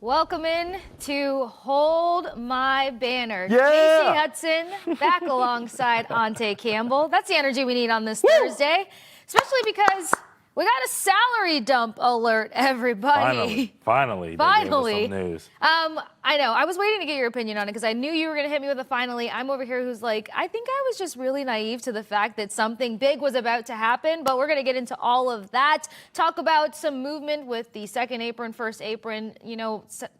Welcome in to Hold My Banner. Yeah! Kasey Hudson back alongside Ountae Campbell. That's the energy we need on this Thursday, especially because we got a salary dump alert, everybody. Finally. Finally. Some news. I know. I was waiting to get your opinion on it because I knew you were going to hit me with a finally. I'm over here who's like, I think I was just really naive to the fact that something big was about to happen, but we're going to get into all of that. Talk about some movement with the second apron, first apron,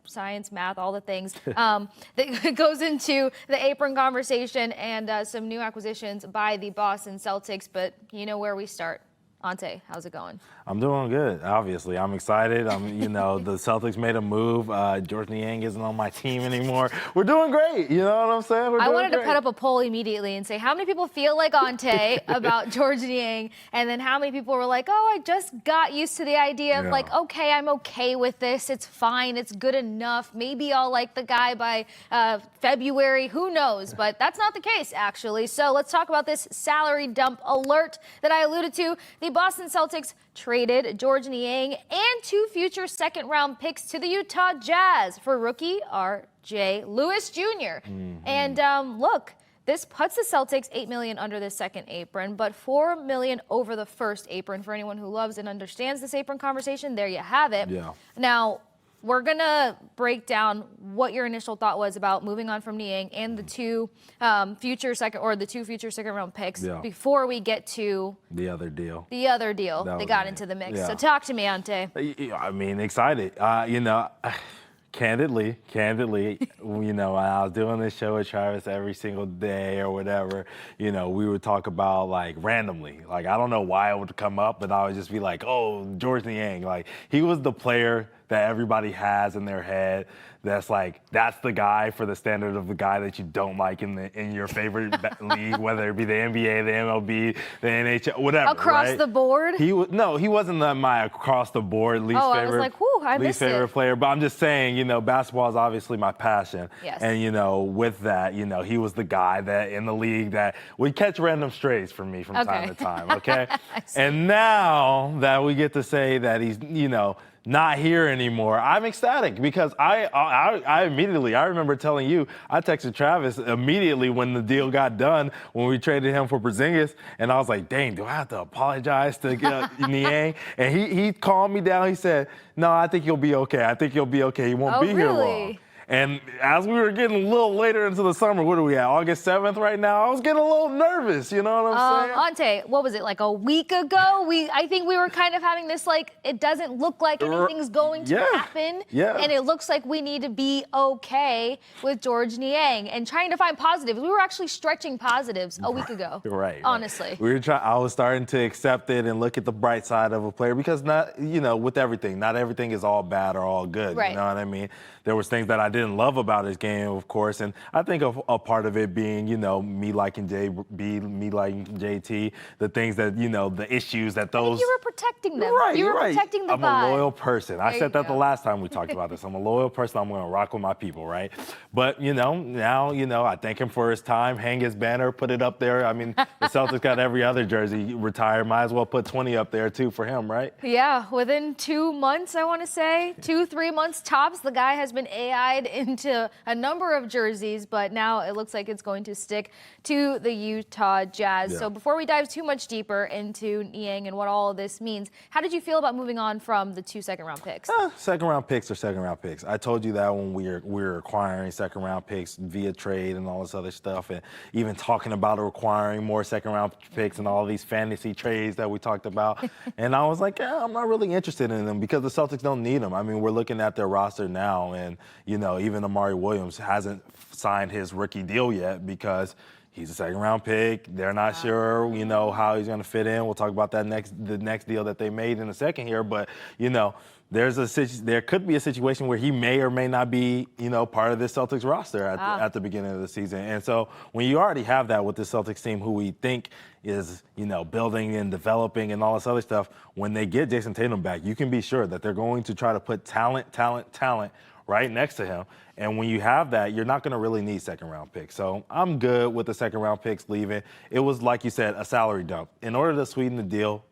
science, math, all the things that goes into the apron conversation and some new acquisitions by the Boston Celtics. But you know where we start. Ountae, how's it going? I'm doing good, obviously. I'm excited. The Celtics made a move. Georges Niang isn't on my team anymore. We're doing great. You know what I'm saying? I wanted to put up a poll immediately and say how many people feel like Ountae about Georges Niang, and then how many people were like, oh, I just got used to the idea of okay, I'm okay with this. It's fine. It's good enough. Maybe I'll like the guy by February. Who knows? But that's not the case, actually. So let's talk about this salary dump alert that I alluded to. The Boston Celtics traded Georges Niang and 2 future second-round picks to the Utah Jazz for rookie R.J. Lewis Jr. Mm-hmm. And look, this puts the Celtics $8 million under the second apron, but $4 million over the first apron. For anyone who loves and understands this apron conversation, there you have it. Yeah. Now, we're going to break down what your initial thought was about moving on from Niang and the two future second round picks before we get to the other deal. They got into the mix. Yeah. So talk to me, Ountae. I mean, excited. Candidly, when I was doing this show with Travis every single day or whatever, we would talk about like randomly. Like, I don't know why it would come up, but I would just be like, oh, Georges Niang. Like, he was the player that everybody has in their head. That's like, that's the guy for the standard of the guy that you don't like in your favorite league, whether it be the NBA, the MLB, the NHL, whatever. Across the board? He wasn't my across the board least favorite. I was like, whew, I missed favorite player. But I'm just saying, basketball is obviously my passion. Yes. And with that, he was the guy that in the league that would catch random strays from me from time to time. Okay. And now that we get to say that he's, not here anymore, I'm ecstatic because I immediately, I remember telling you, I texted Travis immediately when the deal got done, when we traded him for Porzingis, and I was like, dang, do I have to apologize to Niang? And he calmed me down. He said, no, I think you'll be okay. He won't be here long. And as we were getting a little later into the summer, what are we at, August 7th right now? I was getting a little nervous, you know what I'm saying? Ountae, what was it, like a week ago? I think we were kind of having this, like, it doesn't look like anything's going to happen. Yeah. And it looks like we need to be okay with Georges Niang and trying to find positives. We were actually stretching positives a week ago. Right. Honestly. I was starting to accept it and look at the bright side of a player because with everything, not everything is all bad or all good. Right. You know what I mean? There was things that I didn't love about his game, of course, and I think a part of it being, me liking me liking JT, the things that, the issues that those. I think you were protecting them. Right, you were protecting the I'm vibe. a loyal person. I said that the last time we talked about this. I'm a loyal person. I'm going to rock with my people, right? But, now, I thank him for his time, hang his banner, put it up there. I mean, the Celtics got every other jersey retired. Might as well put 20 up there, too, for him, right? Yeah, within 2 months, I want to say, 2-3 months tops, the guy has been AI'd into a number of jerseys, but now it looks like it's going to stick to the Utah Jazz. So before we dive too much deeper into Niang and what all of this means, how did you feel about moving on from the 2 second-round picks? Second-round picks are second-round picks. I told you that when we were acquiring second-round picks via trade and all this other stuff, and even talking about acquiring more second-round picks and all these fantasy trades that we talked about. And I was like, I'm not really interested in them because the Celtics don't need them. I mean, we're looking at their roster now, and, even Amari Williams hasn't signed his rookie deal yet because he's a second-round pick. They're not sure, how he's going to fit in. We'll talk about that the next deal that they made in a second here. But, there could be a situation where he may or may not be, part of this Celtics roster at the beginning of the season. And so when you already have that with the Celtics team, who we think is, building and developing and all this other stuff, when they get Jason Tatum back, you can be sure that they're going to try to put talent right next to him. And when you have that, you're not going to really need second-round picks. So I'm good with the second-round picks leaving. It was, like you said, a salary dump. In order to sweeten the deal,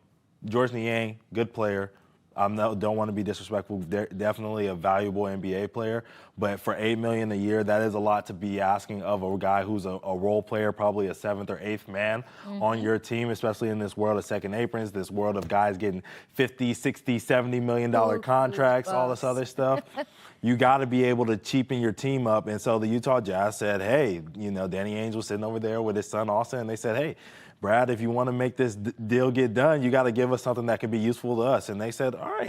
Georges Niang, good player, Don't want to be disrespectful. They're definitely a valuable NBA player, but for $8 million a year, that is a lot to be asking of a guy who's a role player, probably a seventh or eighth man on your team, especially in this world of second aprons, this world of guys getting 50, 60, $70 million contracts, all this other stuff. You got to be able to cheapen your team up. And so the Utah Jazz said, hey, Danny Ainge was sitting over there with his son Austin, and they said, hey, Brad, if you want to make this deal get done, you got to give us something that can be useful to us. And they said, all right,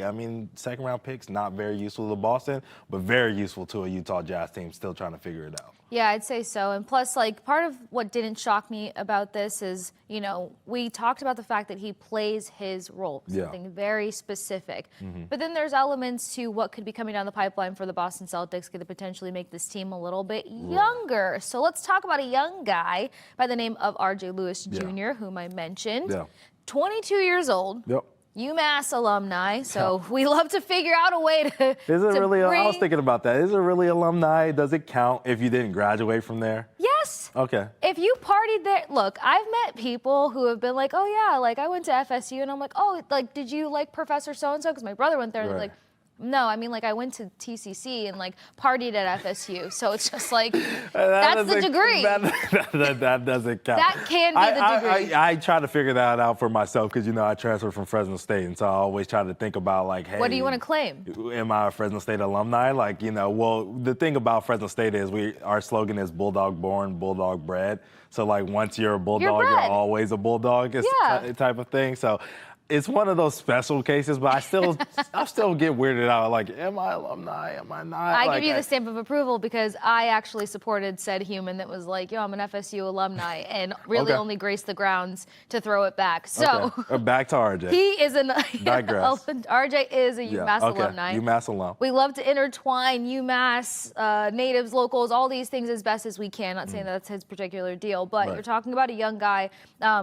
second round picks, not very useful to Boston, but very useful to a Utah Jazz team still trying to figure it out. Yeah, I'd say so. And plus, part of what didn't shock me about this is, we talked about the fact that he plays his role, something very specific. But then there's elements to what could be coming down the pipeline for the Boston Celtics could potentially make this team a little bit younger. So let's talk about a young guy by the name of RJ Lewis Jr., whom I mentioned. 22 years old. UMass alumni, so we love to figure out a way to. Is it really? I was thinking about that. Is it really alumni? Does it count if you didn't graduate from there? Yes. Okay. If you partied there, look, I've met people who have been like, oh yeah, I went to FSU, and I'm like, oh, did you like Professor so and so? Because my brother went there, and they're like, no, I went to TCC and partied at FSU. So it's just that's the degree. That doesn't count. That can be the degree. I try to figure that out for myself because, I transferred from Fresno State. And so I always try to think about hey. What do you want to claim? Am I a Fresno State alumni? Well, the thing about Fresno State is our slogan is Bulldog born, Bulldog bred. So once you're a Bulldog, you're always a Bulldog type of thing. So it's one of those special cases, but I still get weirded out. Am I alumni? Am I not? I give you the stamp of approval because I actually supported said human that was yo, I'm an FSU alumni, and really only graced the grounds to throw it back. So back to RJ. He is Digress. RJ is a UMass alumni. UMass alum. We love to intertwine UMass, natives, locals, all these things as best as we can. Not saying that's his particular deal, but you're talking about a young guy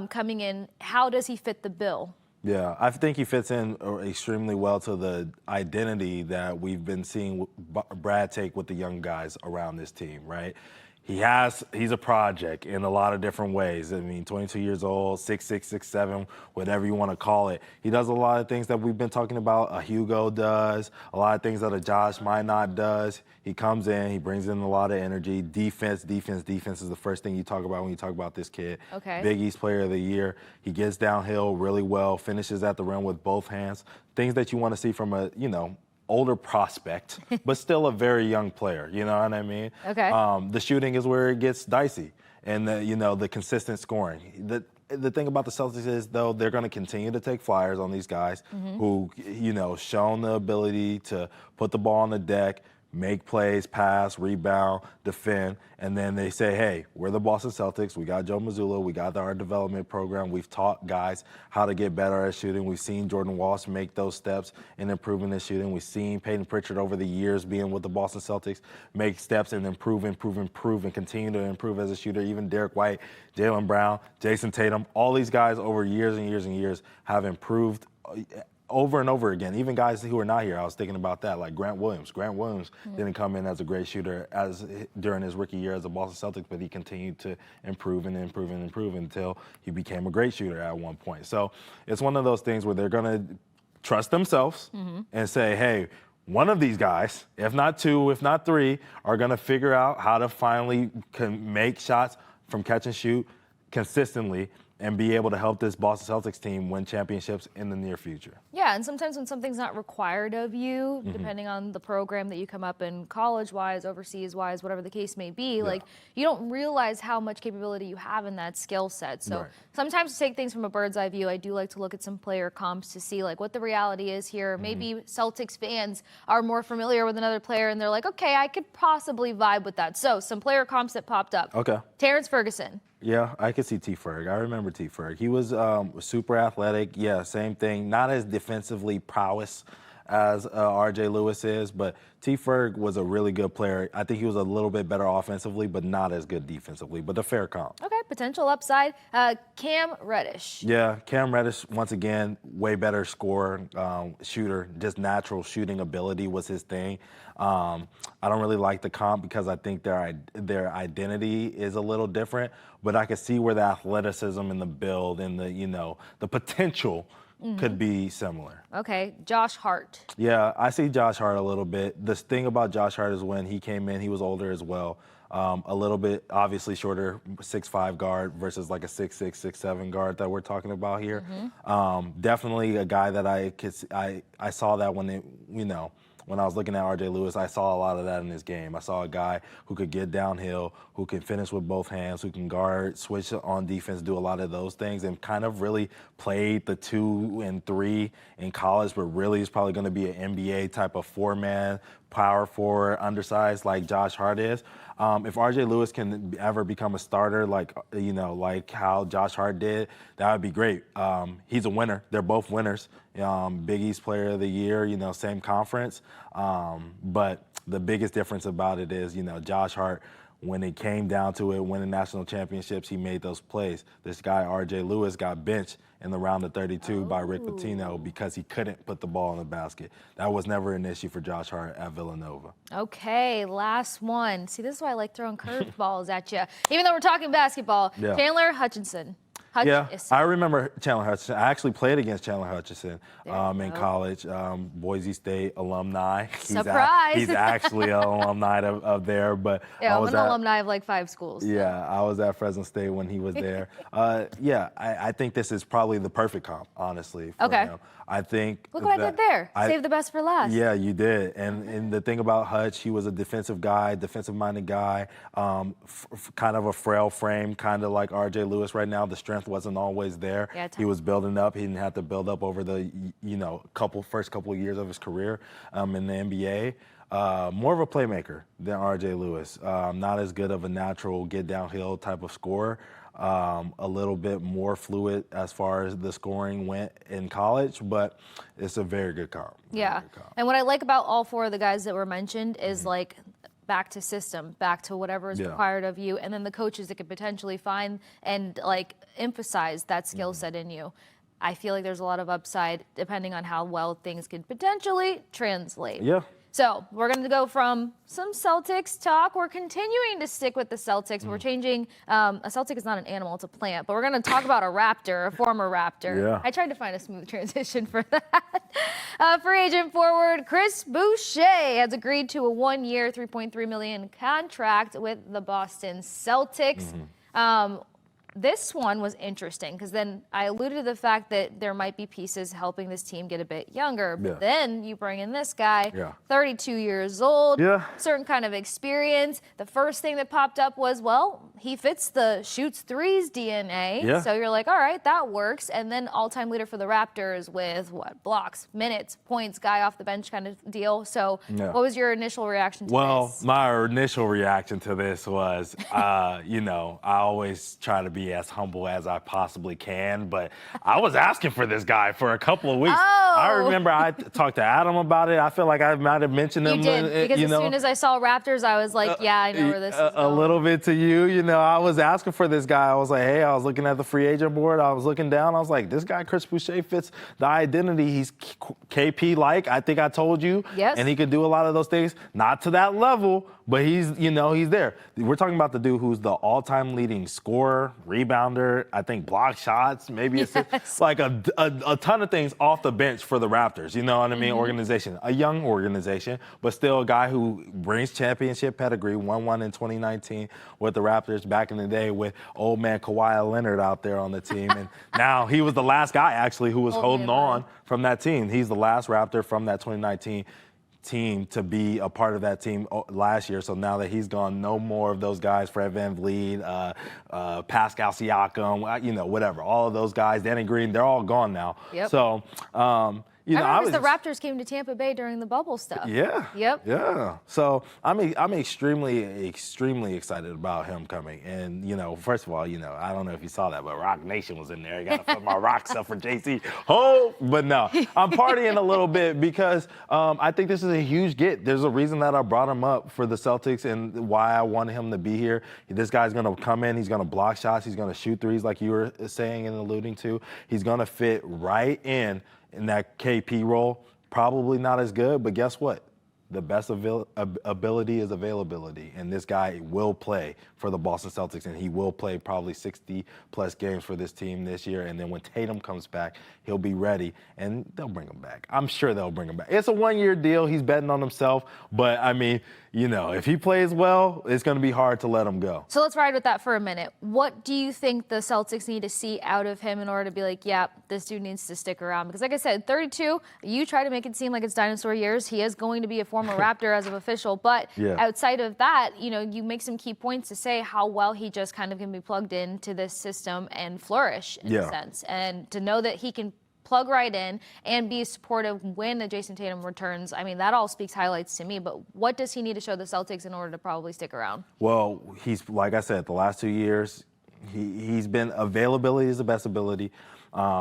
coming in. How does he fit the bill? Yeah, I think he fits in extremely well to the identity that we've been seeing Brad take with the young guys around this team, right? He's a project in a lot of different ways. 22 years old, 6'6", 6'7", whatever you want to call it. He does a lot of things that we've been talking about. A Hugo does, a lot of things that a Josh Minot does. He comes in, he brings in a lot of energy. Defense is the first thing you talk about when you talk about this kid. Okay. Big East Player of the Year. He gets downhill really well, finishes at the rim with both hands. Things that you want to see from a, older prospect, but still a very young player. You know what I mean? Okay. The shooting is where it gets dicey, and the consistent scoring. The thing about the Celtics is, though, they're going to continue to take flyers on these guys who, shown the ability to put the ball on the deck, make plays, pass, rebound, defend, and then they say, hey, we're the Boston Celtics. We got Joe Mazzulla. We got our development program. We've taught guys how to get better at shooting. We've seen Jordan Walsh make those steps in improving his shooting. We've seen Peyton Pritchard over the years being with the Boston Celtics make steps and improve, and continue to improve as a shooter. Even Derek White, Jalen Brown, Jason Tatum, all these guys over years and years and years have improved over and over again. Even guys who are not here, I was thinking about that, like Grant Williams. Grant Williams didn't come in as a great shooter during his rookie year as a Boston Celtics, but he continued to improve until he became a great shooter at one point. So it's one of those things where they're going to trust themselves and say, hey, one of these guys, if not two, if not three, are going to figure out how to finally make shots from catch and shoot consistently and be able to help this Boston Celtics team win championships in the near future. Yeah, and sometimes when something's not required of you, depending on the program that you come up in, college-wise, overseas-wise, whatever the case may be, you don't realize how much capability you have in that skill set. So sometimes to take things from a bird's eye view, I do like to look at some player comps to see what the reality is here. Maybe Celtics fans are more familiar with another player and they're like, okay, I could possibly vibe with that. So some player comps that popped up. Okay. Terrence Ferguson. Yeah, I could see T. Ferg. I remember T. Ferg. He was super athletic. Yeah, same thing. Not as defensively prowess as RJ Lewis is, but T. Ferg was a really good player. I think he was a little bit better offensively, but not as good defensively, but a fair comp. Okay, potential upside. Cam Reddish. Yeah, Cam Reddish, once again, way better scorer, shooter, just natural shooting ability was his thing. I don't really like the comp because I think their identity is a little different, but I can see where the athleticism and the build and the potential could be similar. Okay, Josh Hart. Yeah, I see Josh Hart a little bit. The thing about Josh Hart is when he came in, he was older as well. A little bit, obviously shorter, 6'5" guard versus like a 6'6", 6'7" guard that we're talking about here. Definitely a guy that I saw that when when I was looking at R.J. Lewis, I saw a lot of that in his game. I saw a guy who could get downhill, who can finish with both hands, who can guard, switch on defense, do a lot of those things, and kind of really played the 2 and 3 in college, but really is probably going to be an NBA type of 4-man, power forward, undersized like Josh Hart is. If R.J. Lewis can ever become a starter like how Josh Hart did, that would be great. He's a winner. They're both winners. Big East Player of the Year, same conference. But the biggest difference about it is, Josh Hart, when it came down to it, winning national championships, he made those plays. This guy, R.J. Lewis, got benched in the round of 32 by Rick Pitino because he couldn't put the ball in the basket. That was never an issue for Josh Hart at Villanova. Okay, last one. See, this is why I like throwing curveballs at you. Even though we're talking basketball, Chandler Hutchinson. Yeah, I remember Chandler Hutchinson. I actually played against Chandler Hutchinson in college, Boise State alumni. Surprise! He's actually an alumni of there, but I'm an alumni of like 5 schools. So. Yeah, I was at Fresno State when he was there. I think this is probably the perfect comp, honestly. For him. I think. Look what I did there. Save the best for last. Yeah, you did. And the thing about Hutch, he was a defensive guy, defensive-minded guy, kind of a frail frame, kind of like R.J. Lewis right now. The strength wasn't always there. Yeah, he was building up. He didn't have to build up over the first couple of years of his career in the NBA. More of a playmaker than R.J. Lewis. Not as good of a natural get downhill type of scorer. A little bit more fluid as far as the scoring went in college, but it's a very good comp. Yeah, and what I like about all 4 of the guys that were mentioned is like back to system, back to whatever is required of you, and then the coaches that could potentially find and like emphasize that skill set in you. I feel like there's a lot of upside depending on how well things could potentially translate. Yeah. So we're going to go from some Celtics talk. We're continuing to stick with the Celtics. We're changing. A Celtic is not an animal, it's a plant. But we're going to talk about a Raptor, a former Raptor. Yeah. I tried to find a smooth transition for that. Free agent forward Chris Boucher has agreed to a 1-year, $3.3 million contract with the Boston Celtics. This one was interesting because then I alluded to the fact that there might be pieces helping this team get a bit younger. But then you bring in this guy, 32 years old, certain kind of experience. The first thing that popped up was, well, he fits the shoots threes DNA. So you're like, all right, that works. And then all-time leader for the Raptors with what? Blocks, minutes, points, guy off the bench kind of deal. So what was your initial reaction to this? Well, my initial reaction to this was, I always try to be as humble as I possibly can, but I was asking for this guy for a couple of weeks. I remember I talked to Adam about it. I feel like I might have mentioned him. You did, because as soon as I saw Raptors, I was like, yeah, I know where this is going. A little bit to you, I was asking for this guy. I was like, hey, I was looking at the free agent board. I was looking down. I was like, this guy, Chris Boucher, fits the identity. He's KP-like, I think I told you. Yes. And he could do a lot of those things. Not to that level, but he's there. We're talking about the dude who's the all-time leading scorer, rebounder, I think block shots, maybe it's like a ton of things off the bench for the Raptors. You know what I mean? Organization, a young organization, but still a guy who brings championship pedigree, won one in 2019 with the Raptors back in the day with old man Kawhi Leonard out there on the team. And now he was the last guy actually who was holding on from that team. He's the last Raptor from that 2019 team to be a part of that team last year. So now that he's gone, no more of those guys, Fred VanVleet, Pascal Siakam, whatever. All of those guys, Danny Green, they're all gone now. So, I remember the Raptors came to Tampa Bay during the bubble stuff. Yeah. So I'm extremely excited about him coming. And first of all, I don't know if you saw that, but Rock Nation was in there. I got to put my rock stuff for JC. But no, I'm partying a little bit because I think this is a huge get. There's a reason that I brought him up for the Celtics and why I wanted him to be here. This guy's going to come in. He's going to block shots. He's going to shoot threes, like you were saying and alluding to. He's going to fit right in that KP role. Probably not as good, but guess what? the best ability is availability, and this guy will play for the Boston Celtics, and he will play probably 60-plus games for this team this year. And then when Tatum comes back, he'll be ready, and they'll bring him back. I'm sure they'll bring him back. It's a one-year deal. He's betting on himself, but, I mean, you know, if he plays well, it's going to be hard to let him go. So let's ride with that for a minute. What do you think the Celtics need to see out of him in order to be like, yeah, this dude needs to stick around? Because like I said, 32, you try to make it seem like it's dinosaur years. He is going to be a former Raptor as of official. But outside of that, you know, you make some key points to say how well he just kind of can be plugged into this system and flourish in a sense. And to know that he can plug right in and be supportive when Jason Tatum returns. I mean, that all speaks highlights to me, but what does he need to show the Celtics in order to probably stick around? Well, he's, like I said, the last 2 years, he's been, availability is the best ability.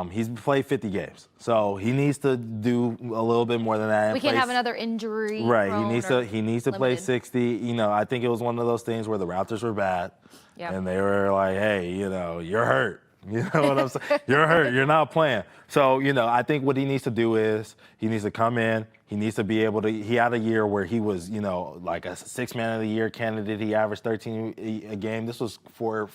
He's played 50 games, so he needs to do a little bit more than that. We can't have another injury. Right, he needs to play 60. You know, I think it was one of those things where the Raptors were bad, and they were like, hey, you know, you're hurt. You know what I'm saying? You're hurt. You're not playing. So, you know, I think what he needs to do is he needs to come in. He needs to be able to – he had a year where he was, you know, like a 6 Man of the Year candidate. He averaged 13 a game. This was 4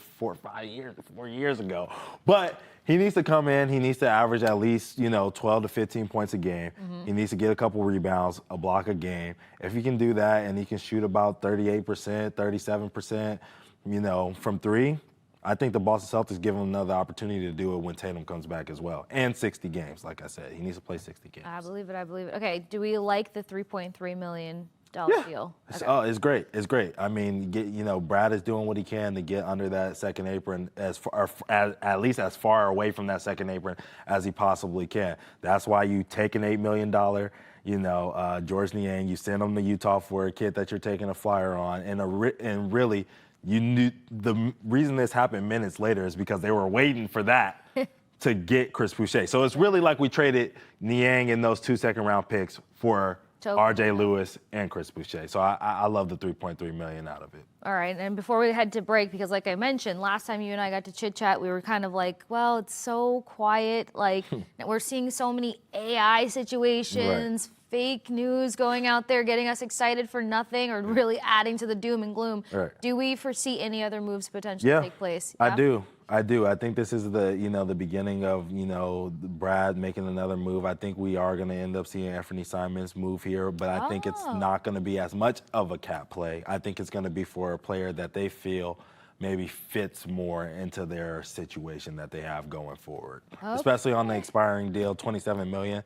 years ago. But he needs to come in. He needs to average at least, you know, 12 to 15 points a game. He needs to get a couple rebounds, a block a game. If he can do that and he can shoot about 38%, 37%, you know, from three – I think the Boston Celtics give him another opportunity to do it when Tatum comes back as well. And 60 games, like I said. He needs to play 60 games. I believe it. Okay, do we like the $3.3 million deal? Okay. Oh, it's great. It's great. I mean, you know, Brad is doing what he can to get under that second apron at least as far away from that second apron as he possibly can. That's why you take an $8 million, you know, Georges Niang, you send him to Utah for a kid that you're taking a flyer on, and really – you knew the reason this happened minutes later is because they were waiting for that to get Chris Boucher. So it's really like we traded Niang and those 2 second-round picks for R.J. Lewis and Chris Boucher. So I love the $3.3 million out of it. All right, and before we head to break, because like I mentioned, last time you and I got to chit-chat, we were kind of like, well, it's so quiet. Like, we're seeing so many AI situations, fake news going out there, getting us excited for nothing or really adding to the doom and gloom. Do we foresee any other moves potentially take place? I do. I think this is the, you know, the beginning of, you know, Brad making another move. I think we are going to end up seeing Anthony Simons move here, but I think it's not going to be as much of a cap play. I think it's going to be for a player that they feel maybe fits more into their situation that they have going forward, especially on the expiring deal, $27 million.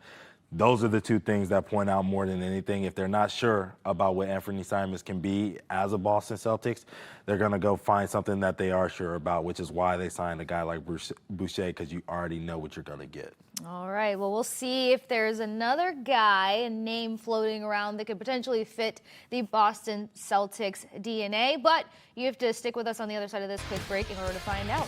Those are the two things that point out more than anything. If they're not sure about what Anthony Simons can be as a Boston Celtics, they're going to go find something that they are sure about, which is why they signed a guy like Boucher, because you already know what you're going to get. All right. Well, we'll see if there's another guy, a name floating around that could potentially fit the Boston Celtics DNA. But you have to stick with us on the other side of this quick break in order to find out.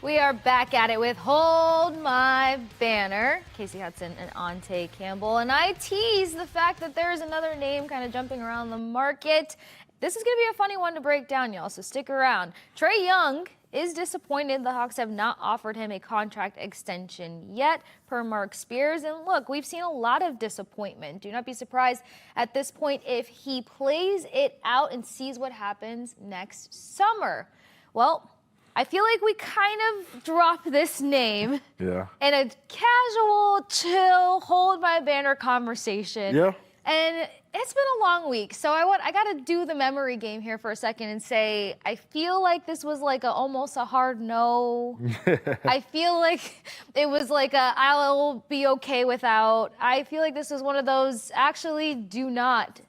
We are back at it with Hold My Banner, Kasey Hudson and Ountae Campbell. And I tease the fact that there is another name kind of jumping around the market. This is going to be a funny one to break down, y'all, so stick around. Trae Young is disappointed the Hawks have not offered him a contract extension yet, per Mark Spears. And look, we've seen a lot of disappointment. Do not be surprised at this point if he plays it out and sees what happens next summer. Well, I feel like we kind of dropped this name in a casual, chill, hold my banner conversation. And it's been a long week, so I got to do the memory game here for a second and say I feel like this was like almost a hard no. I feel like it was like I'll be okay without. I feel like this was one of those actually do not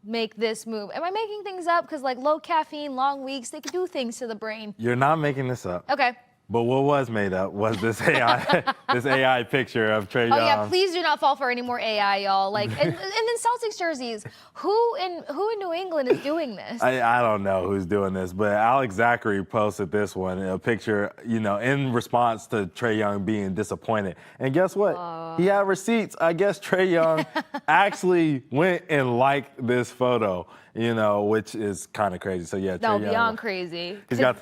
make this move. Am I making things up? Because like low caffeine, long weeks, they can do things to the brain. You're not making this up. Okay. But what was made up was this AI picture of Trae Young. Oh yeah, please do not fall for any more AI, y'all. Like, and then Celtics jerseys. Who in New England is doing this? I don't know who's doing this, but Alex Zachary posted this one, a picture, you know, in response to Trae Young being disappointed. And guess what? He had receipts. I guess Trae Young actually went and liked this photo, you know, which is kind of crazy. So yeah, Trae Young, beyond crazy. He's got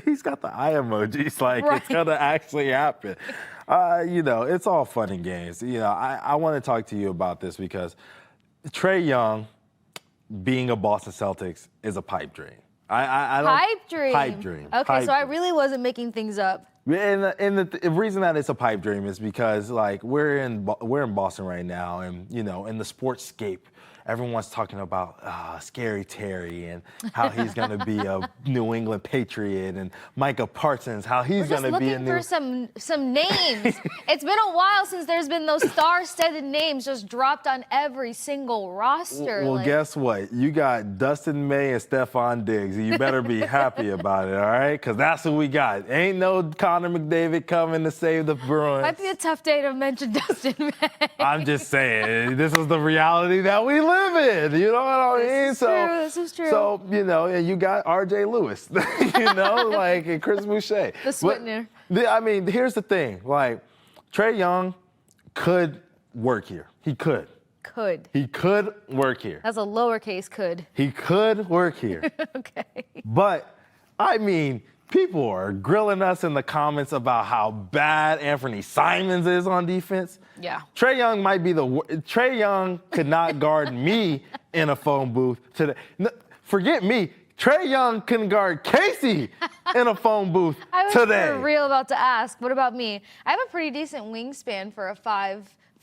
He's got the eye emojis. Like, Right. it's going to actually happen. It's all fun and games. I want to talk to you about this because Trae Young being a Boston Celtics is a pipe dream. I don't, Pipe dream. Pipe dream. Okay, Pipe so I dream. really wasn't making things up. And the reason that it's a pipe dream is because, like, we're in Boston right now, and in the sportscape, everyone's talking about Scary Terry and how he's going to be a New England Patriot, and Micah Parsons, how he's going to be a Looking new. for some names. It's been a while since there's been those star-studded names just dropped on every single roster. Well, like, guess what? You got Dustin May and Stephon Diggs, and you better be happy about it, all right? Because that's what we got. Ain't no Connor McDavid coming to save the Bruins. might be a tough day to mention Dustin May. I'm just saying, this is the reality that we live in. You know what I mean? This is true. So, and you got R.J. Lewis, and Chris Boucher. The Switner. Here's the thing. Like, Trae Young could work here. He could. He could work here. That's a lowercase could. He could work here. Okay. But, people are grilling us in the comments about how bad Anthony Simons is on defense. Yeah. Trae Young might be Trae Young could not guard me in a phone booth today. No, forget me. Trae Young couldn't guard Kasey in a phone booth I was today. for real about to ask, what about me? I have a pretty decent wingspan for a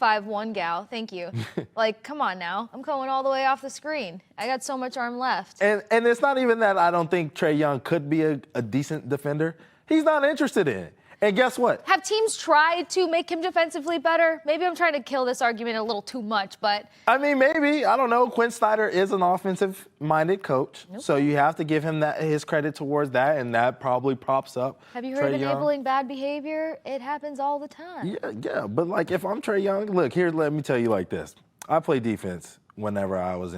5'1" gal. Thank you. Like, come on now. I'm going all the way off the screen. I got so much arm left. And it's not even that I don't think Trae Young could be a decent defender. He's not interested in it. And guess what? Have teams tried to make him defensively better? Maybe I'm trying to kill this argument a little too much, but. Maybe. I don't know. Quinn Snyder is an offensive-minded coach, so you have to give him his credit towards that, and that probably props up. Have you heard Trae of Young. enabling bad behavior? It happens all the time. Yeah. But, like, if I'm Trae Young, look, here, let me tell you like this. I played defense whenever I was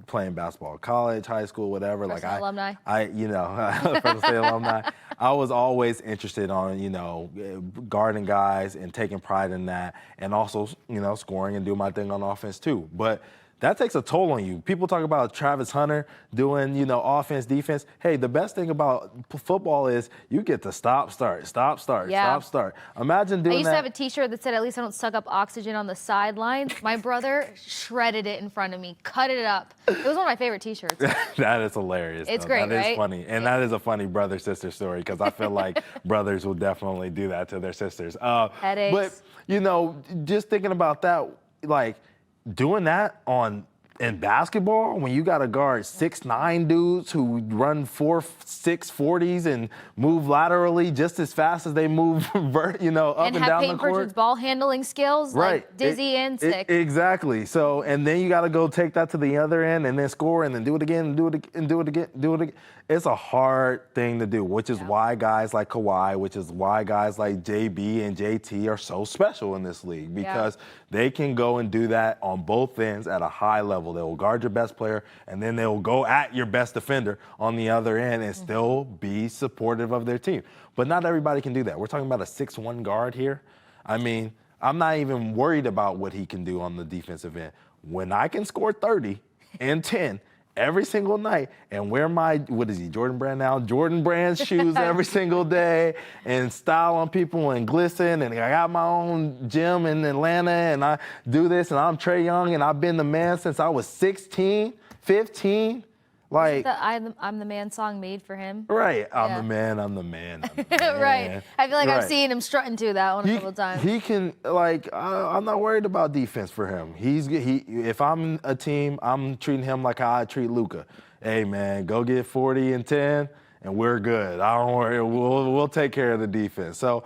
playing basketball, college, high school, whatever. Fresno alumni. Fresno State alumni. I was always interested on, guarding guys and taking pride in that, and also, scoring and doing my thing on offense too. But that takes a toll on you. People talk about Travis Hunter doing, offense, defense. Hey, the best thing about football is you get to stop, start. Imagine doing that. I used to have a T-shirt that said, "At least I don't suck up oxygen on the sidelines." My brother shredded it in front of me, cut it up. It was one of my favorite T-shirts. That is hilarious. It's though. great, That is right? funny. And that is a funny brother-sister story because I feel like brothers will definitely do that to their sisters. Headaches. But, just thinking about that, like, doing that in basketball when you got to guard 6'9" dudes who run 4'6" 40s and move laterally just as fast as they move, up and down the court. And have Peyton Pritchard's ball handling skills, like dizzy and sick. Exactly. So, and then you got to go take that to the other end and then score and then do it again and do it again. It's a hard thing to do, which is why guys like Kawhi, which is why guys like JB and JT are so special in this league because they can go and do that on both ends at a high level. They will guard your best player, and then they will go at your best defender on the other end and still be supportive of their team. But not everybody can do that. We're talking about a 6'1" guard here. I'm not even worried about what he can do on the defensive end. When I can score 30 and 10 every single night and wear my, Jordan Brand now? Jordan Brand shoes every single day and style on people and glisten, and I got my own gym in Atlanta and I do this, and I'm Trae Young and I've been the man since I was 16, 15. Like, the I'm the Man song made for him. Right. I'm Yeah. the man. Right. I feel like I've seen him strutting to that one a couple times. He can, I'm not worried about defense for him. If I'm a team, I'm treating him like how I treat Luka. Hey, man, go get 40 and 10, and we're good. I don't worry. We'll take care of the defense. So,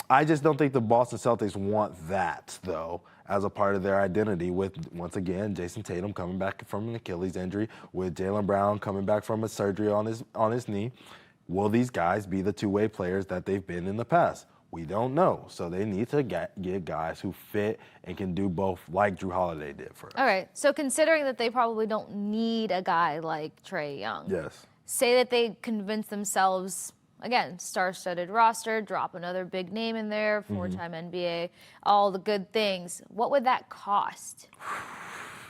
I just don't think the Boston Celtics want that, though, as a part of their identity with, once again, Jason Tatum coming back from an Achilles injury, with Jalen Brown coming back from a surgery on his knee. Will these guys be the two-way players that they've been in the past? We don't know. So they need to get guys who fit and can do both, like Drew Holiday did for us. All right. So considering that they probably don't need a guy like Trae Young. Yes. Say that they convince themselves, again, star-studded roster, drop another big name in there, four-time NBA, all the good things. What would that cost?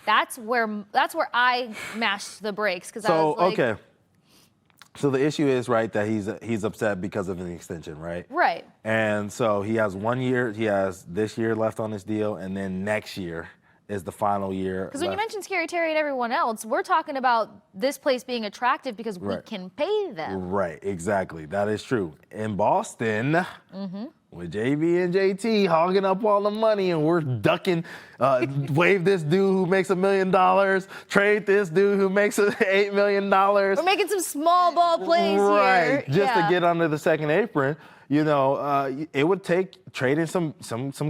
That's where I mashed the brakes because I was like, okay. So the issue is, right, that he's upset because of an extension, right? Right. And so he has 1 year. He has this year left on his deal, and then next year is the final year. Because when you mention Scary Terry and everyone else, we're talking about this place being attractive because we can pay them. Right, exactly. That is true. In Boston, with JB and JT hogging up all the money, and we're ducking, waive this dude who makes $1 million, trade this dude who makes $8 million. We're making some small ball plays here. Just to get under the second apron. You know, it would take trading some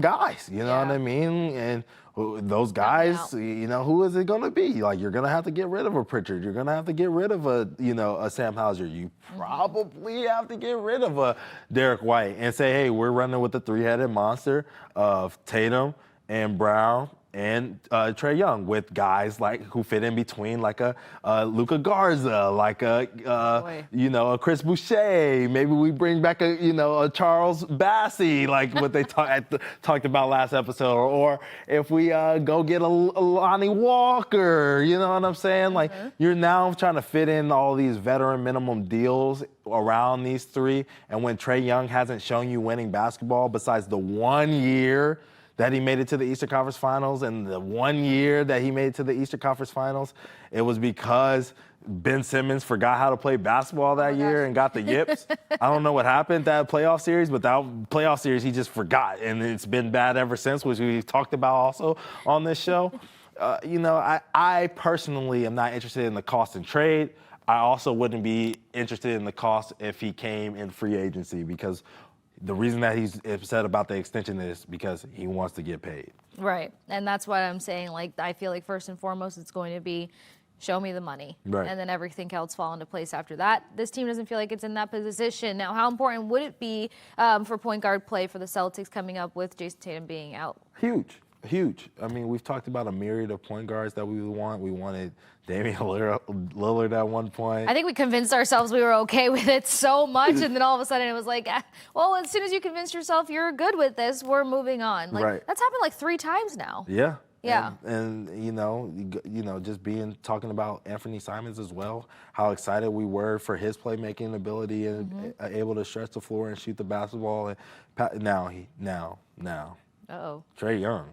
guys. You know what I mean? And those guys, you know, who is it going to be? Like, you're going to have to get rid of a Pritchard. You're going to have to get rid of a Sam Hauser. You probably have to get rid of a Derek White and say, hey, we're running with the three-headed monster of Tatum and Brown and Trae Young, with guys like who fit in between, like a Luka Garza, like a Chris Boucher. Maybe we bring back a Charles Bassey, like what they talked about last episode, or if we go get a Lonnie Walker. You know what I'm saying? Like, you're now trying to fit in all these veteran minimum deals around these three, and when Trae Young hasn't shown you winning basketball besides the 1 year that he made it to the Eastern Conference Finals, and the 1 year that he made it to the Eastern Conference Finals, it was because Ben Simmons forgot how to play basketball that year and got the yips. I don't know what happened that playoff series, but that playoff series he just forgot, and it's been bad ever since, which we've talked about also on this show. I personally am not interested in the cost and trade. I also wouldn't be interested in the cost if he came in free agency, because the reason that he's upset about the extension is because he wants to get paid. Right. And that's what I'm saying. Like, I feel like first and foremost, it's going to be show me the money. Right. And then everything else fall into place after that. This team doesn't feel like it's in that position. Now, how important would it be for point guard play for the Celtics coming up with Jason Tatum being out? Huge. I mean, we've talked about a myriad of point guards that we would want. We wanted Damian Lillard at one point. I think we convinced ourselves we were okay with it so much, and then all of a sudden it was like, well, as soon as you convince yourself you're good with this, we're moving on. Like, that's happened like 3 times now. Yeah. Yeah. And just talking about Anthony Simons as well, how excited we were for his playmaking ability and able to stretch the floor and shoot the basketball. And now Trae Young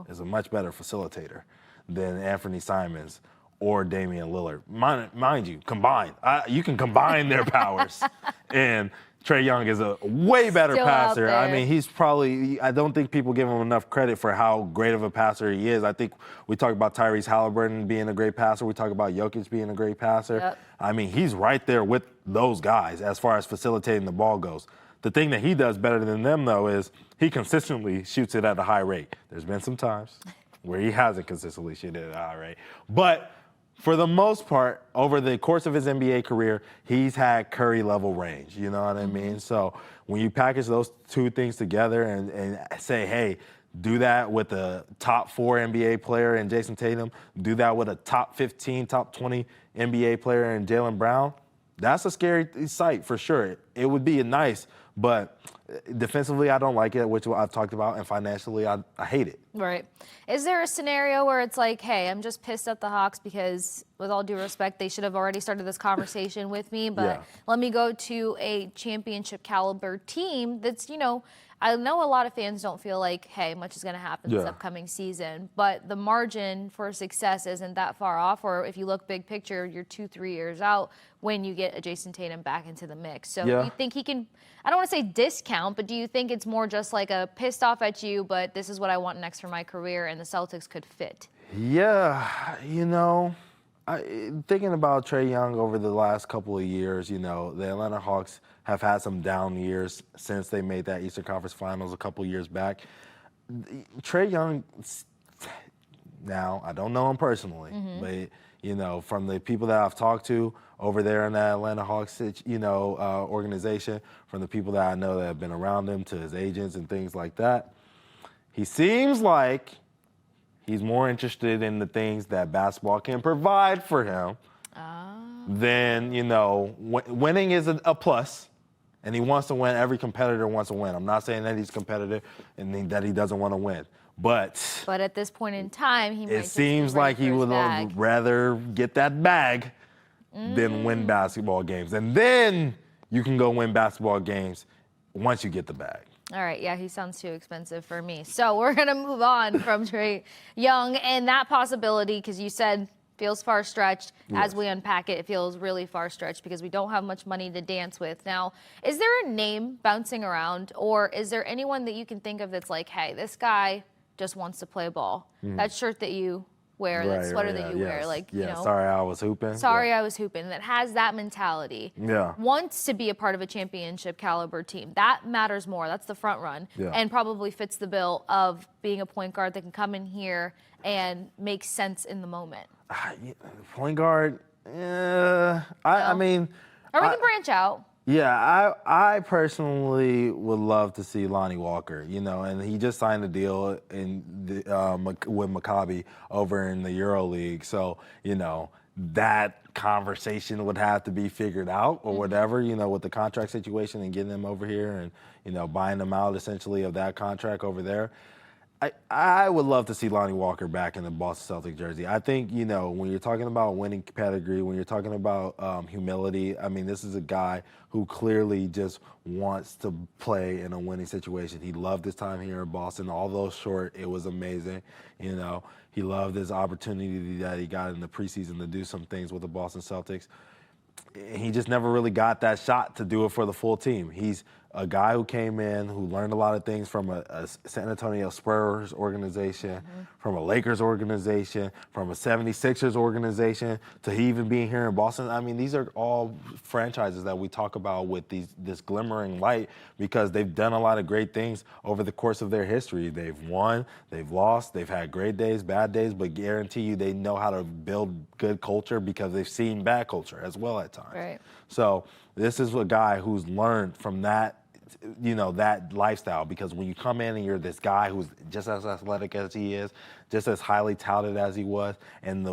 is a much better facilitator than Anthony Simons or Damian Lillard. Mind you, combined. You can combine their powers. And Trae Young is a way better passer. I mean, he's probably, I don't think people give him enough credit for how great of a passer he is. I think we talk about Tyrese Halliburton being a great passer. We talk about Jokic being a great passer. Yep. I mean, he's right there with those guys as far as facilitating the ball goes. The thing that he does better than them, though, is he consistently shoots it at a high rate. There's been some times where he hasn't consistently shot it at a high rate. But for the most part, over the course of his NBA career, he's had Curry-level range. You know what I mean? So when you package those two things together and say, hey, do that with a top 4 NBA player in Jason Tatum, do that with a top 15, top 20 NBA player in Jalen Brown, that's a scary sight for sure. It would be nice, but defensively, I don't like it, which I've talked about, and financially, I hate it. Right. Is there a scenario where it's like, hey, I'm just pissed at the Hawks because, with all due respect, they should have already started this conversation with me, but let me go to a championship caliber team that's, I know a lot of fans don't feel like, hey, much is going to happen this upcoming season, but the margin for success isn't that far off. Or if you look big picture, you're 2-3 years out when you get a Jason Tatum back into the mix. So do you think he can, I don't want to say discount, but do you think it's more just like a pissed off at you, but this is what I want next for my career, and the Celtics could fit? Yeah, thinking about Trae Young over the last couple of years, the Atlanta Hawks have had some down years since they made that Eastern Conference Finals a couple years back. Trae Young, now, I don't know him personally, but, from the people that I've talked to over there in the Atlanta Hawks, organization, from the people that I know that have been around him, to his agents and things like that, he seems like he's more interested in the things that basketball can provide for him than, winning is a plus, and he wants to win. Every competitor wants to win. I'm not saying that he's competitive and that he doesn't want to win. But at this point in time, he might it seems like he would rather get that bag then win basketball games. And then you can go win basketball games once you get the bag. All right, yeah, he sounds too expensive for me. So we're going to move on from Trae Young and that possibility, because you said feels far-stretched. Yes. As we unpack it, it feels really far-stretched because we don't have much money to dance with. Now, is there a name bouncing around, or is there anyone that you can think of that's like, hey, this guy just wants to play ball? That shirt that you wear, that sweater that you wear, like, you know. Sorry, I was hooping. I was hooping. That has that mentality. Yeah. Wants to be a part of a championship caliber team. That matters more. That's the front run. Yeah. And probably fits the bill of being a point guard that can come in here and make sense in the moment. Point guard, I mean. Or we can branch out. Yeah, I personally would love to see Lonnie Walker, you know, and he just signed a deal with Maccabi over in the EuroLeague. So, you know, that conversation would have to be figured out or whatever, you know, with the contract situation and getting him over here and, you know, buying them out essentially of that contract over there. I would love to see Lonnie Walker back in the Boston Celtics jersey. I think, you know, when you're talking about winning pedigree, when you're talking about humility, I mean, this is a guy who clearly just wants to play in a winning situation. He loved his time here in Boston. Although short, it was amazing. You know, he loved his opportunity that he got in the preseason to do some things with the Boston Celtics. He just never really got that shot to do it for the full team. He's a guy who came in, who learned a lot of things from a San Antonio Spurs organization, from a Lakers organization, from a 76ers organization, to even being here in Boston. I mean, these are all franchises that we talk about with this glimmering light because they've done a lot of great things over the course of their history. They've won, they've lost, they've had great days, bad days, but guarantee you they know how to build good culture because they've seen bad culture as well at times. Right. So this is a guy who's learned from that, you know, that lifestyle, because when you come in and you're this guy who's just as athletic as he is, just as highly touted as he was, and the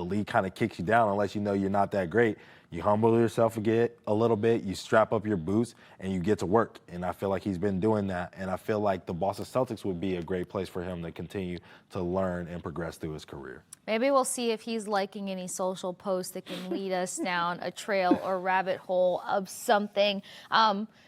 league kind of kicks you down unless you know you're not that great. You humble yourself a little bit, you strap up your boots, and you get to work. And I feel like he's been doing that. And I feel like the Boston Celtics would be a great place for him to continue to learn and progress through his career. Maybe we'll see if he's liking any social posts that can lead us down a trail or rabbit hole of something.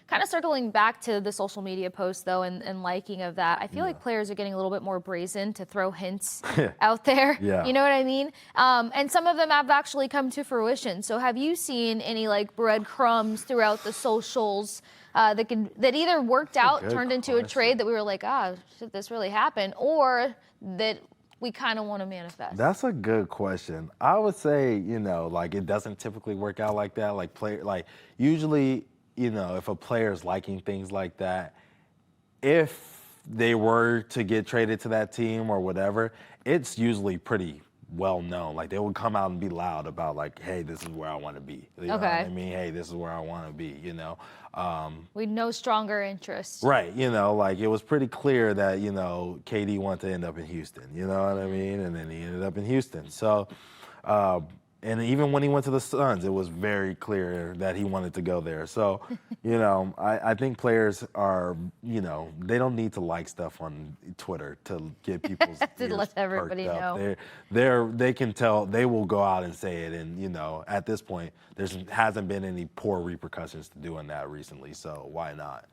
Kind of circling back to the social media posts, though, and liking of that, I feel like players are getting a little bit more brazen to throw hints out there. Yeah. You know what I mean? And some of them have actually come to fruition. So have you seen any, like, breadcrumbs throughout the socials that either worked out, turned into a trade that we were like, should this really happen, or that we kind of want to manifest? That's a good question. I would say, you know, like, it doesn't typically work out like that. Like usually, you know, if a player's liking things like that, if they were to get traded to that team or whatever, it's usually pretty well known. Like, they would come out and be loud about, like, hey, this is where I want to be. You know what I mean? Hey, this is where I want to be, you know? We'd know stronger interest. Right, you know, like, it was pretty clear that, you know, KD wanted to end up in Houston, you know what I mean? And then he ended up in Houston. So, and even when he went to the Suns, it was very clear that he wanted to go there. So, you know, I think players are, you know, they don't need to like stuff on Twitter to get people's to let everybody know. They can tell, they will go out and say it. And, you know, at this point, there hasn't been any poor repercussions to doing that recently. So why not?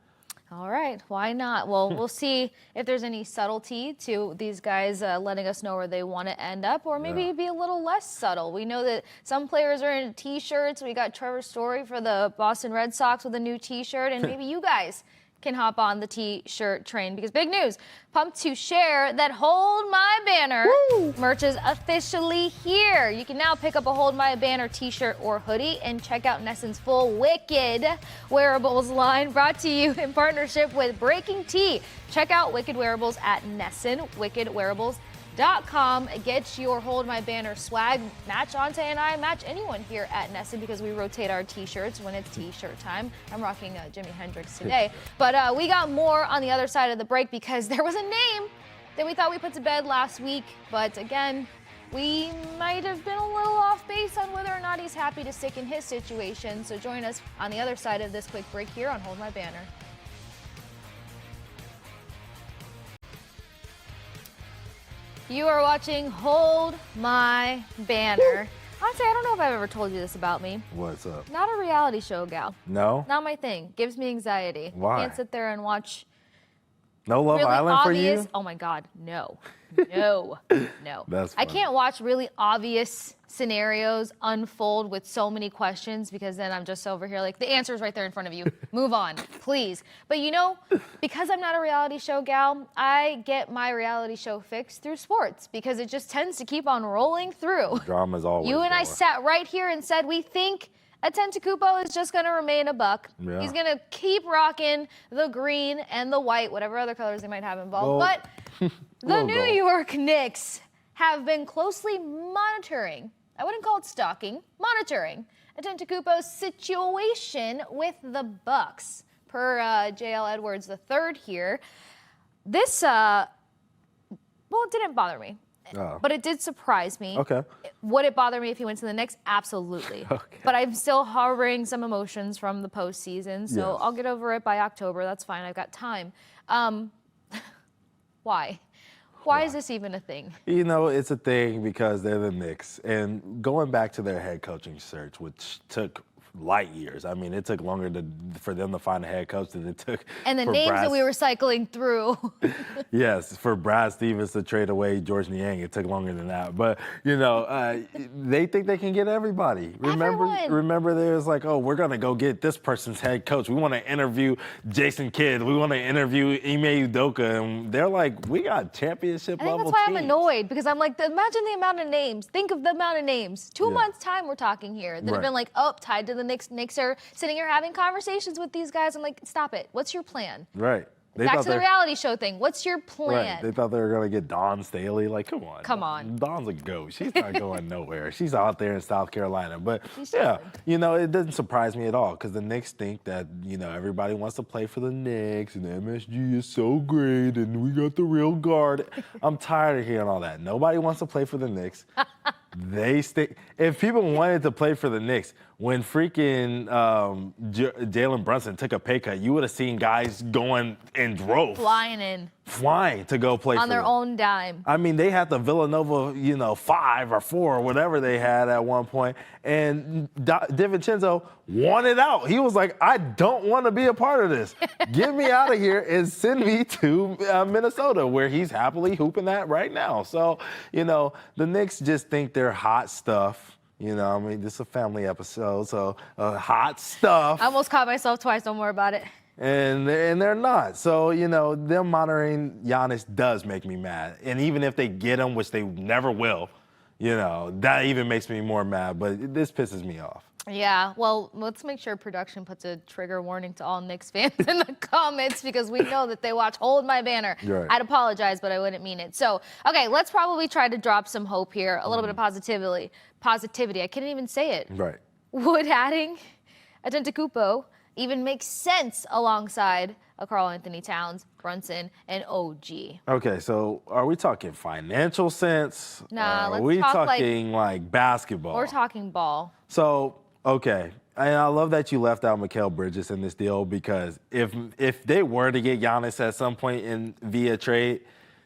All right, why not? Well, we'll see if there's any subtlety to these guys letting us know where they want to end up, or maybe be a little less subtle. We know that some players are in T-shirts. We got Trevor Story for the Boston Red Sox with a new T-shirt, and maybe you guys can hop on the T-shirt train, because big news, pumped to share that Hold My Banner merch is officially here. You can now pick up a Hold My Banner T-shirt or hoodie and check out Nesson's full Wicked Wearables line, brought to you in partnership with Breaking Tea. Check out Wicked Wearables at Nesson, wickedwearables.com. Get your Hold My Banner swag. Match Ountae and I, match anyone here at Nesson, because we rotate our T-shirts when it's T-shirt time. I'm rocking Jimi Hendrix today. But we got more on the other side of the break, because there was a name that we thought we put to bed last week. But again, we might have been a little off base on whether or not he's happy to stick in his situation. So join us on the other side of this quick break here on Hold My Banner. You are watching Hold My Banner. I Ountae, I don't know if I've ever told you this about me. What's up? Not a reality show gal. No? Not my thing. Gives me anxiety. Why? Can't sit there and watch No Love really Island obvious. for you? Oh my God, no. No. No. That's I funny. can't watch really obvious scenarios unfold with so many questions because then I'm just over here like the answer's right there in front of you. Move on, please. But you know, because I'm not a reality show gal, I get my reality show fix through sports because it just tends to keep on rolling through. Drama's always You and I there. sat right here and said we think Antetokounmpo is just going to remain a buck. Yeah. He's going to keep rocking the green and the white, whatever other colors they might have involved. Gold. But the Little New gold. York Knicks have been closely monitoring, I wouldn't call it stalking, monitoring Antetokounmpo's situation with the Bucks. Per JL Edwards III here. This, well, it didn't bother me. Oh. But it did surprise me. Okay. Would it bother me if he went to the Knicks? Absolutely. Okay. But I'm still harboring some emotions from the postseason, so Yes. I'll get over it by October. That's fine. I've got time. Why? Why is this even a thing? You know, it's a thing because they're the Knicks. And going back to their head coaching search, which took light years. I mean, it took longer for them to find a head coach than it took And the for names Brad, that we were cycling through. Yes, for Brad Stevens to trade away Georges Niang, it took longer than that. But, you know, they think they can get everybody. Everyone. Remember there's like, oh, we're going to go get this person's head coach. We want to interview Jason Kidd. We want to interview Ime Udoka. And they're like, we got championship I think level that's why I'm teams. annoyed, because I'm like, imagine the amount of names. Think of the amount of names. 2 Yeah. months' time we're talking here that have Right. been like, oh, tied to the Knicks. Knicks are sitting here having conversations with these guys. I'm like, stop it. What's your plan? Right. They Back thought to the they- reality show thing. What's your plan? Right. They thought they were going to get Dawn Staley. Like, come on. Come on. Dawn's a ghost. She's not going nowhere. She's out there in South Carolina. But, She's yeah, chilling. you know, it doesn't surprise me at all because the Knicks think that, you know, everybody wants to play for the Knicks and MSG is so great and we got the real guard. I'm tired of hearing all that. Nobody wants to play for the Knicks. They stick. If people wanted to play for the Knicks, when freaking Jalen Brunson took a pay cut, you would have seen guys going in droves, flying to go play on for their them. own dime. I mean, they had the Villanova, you know, 5 or 4 or whatever they had at one point, and DiVincenzo wanted out. He was like, I don't want to be a part of this. Get me out of here and send me to Minnesota, where he's happily hooping at right now. So, you know, the Knicks just think they're hot stuff. You know, I mean, this is a family episode, so hot stuff. I almost caught myself twice. Don't worry about it. And they're not. So, you know, them monitoring Giannis does make me mad. And even if they get him, which they never will, you know, that even makes me more mad. But this pisses me off. Yeah, well, let's make sure production puts a trigger warning to all Knicks fans in the comments because we know that they watch Hold My Banner. Right. I'd apologize, but I wouldn't mean it. So, okay, let's probably try to drop some hope here, a little bit of positivity. I couldn't even say it. Right. Would adding Antetokounmpo even make sense alongside a Karl-Anthony Towns, Brunson, and OG? Okay, so are we talking financial sense? Nah, or let's are we talk talking like basketball? We're talking ball. So, okay. And I love that you left out Mikal Bridges in this deal because if they were to get Giannis at some point via trade,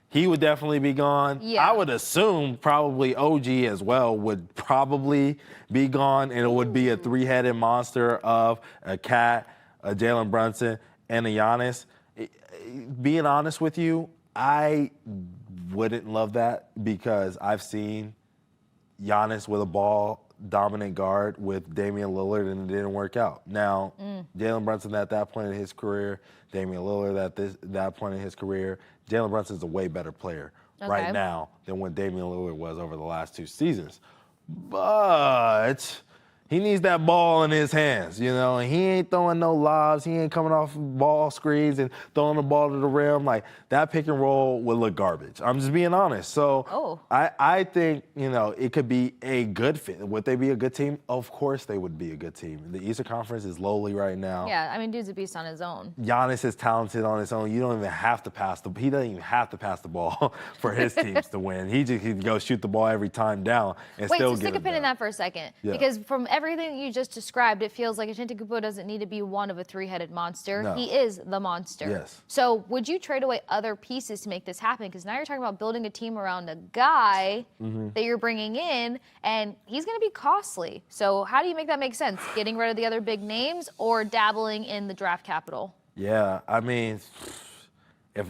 he would definitely be gone. Yeah. I would assume probably OG as well would probably be gone, and it would be a 3-headed monster of a Cat, a Jalen Brunson, and a Giannis. Being honest with you, I wouldn't love that because I've seen Giannis with a ball-dominant guard with Damian Lillard, and it didn't work out. Now, Jalen Brunson at that point in his career, Damian Lillard at that point in his career, Jalen Brunson's a way better player right now than what Damian Lillard was over the last 2 seasons. But he needs that ball in his hands, you know, and he ain't throwing no lobs. He ain't coming off ball screens and throwing the ball to the rim. Like, that pick and roll would look garbage. I'm just being honest. So I think, you know, it could be a good fit. Would they be a good team? Of course they would be a good team. The Eastern Conference is lowly right now. Yeah, I mean, dude's a beast on his own. Giannis is talented on his own. You don't even have to he doesn't even have to pass the ball for his teams to win. He can go shoot the ball every time down and Wait, still so get stick a it pin in done. that for a second. Yeah. Because from everything that you just described, it feels like Antetokounmpo doesn't need to be one of a three-headed monster. No. He is the monster. Yes. So would you trade away other pieces to make this happen? Because now you're talking about building a team around a guy that you're bringing in, and he's going to be costly. So how do you make that make sense? Getting rid of the other big names or dabbling in the draft capital? Yeah, I mean, if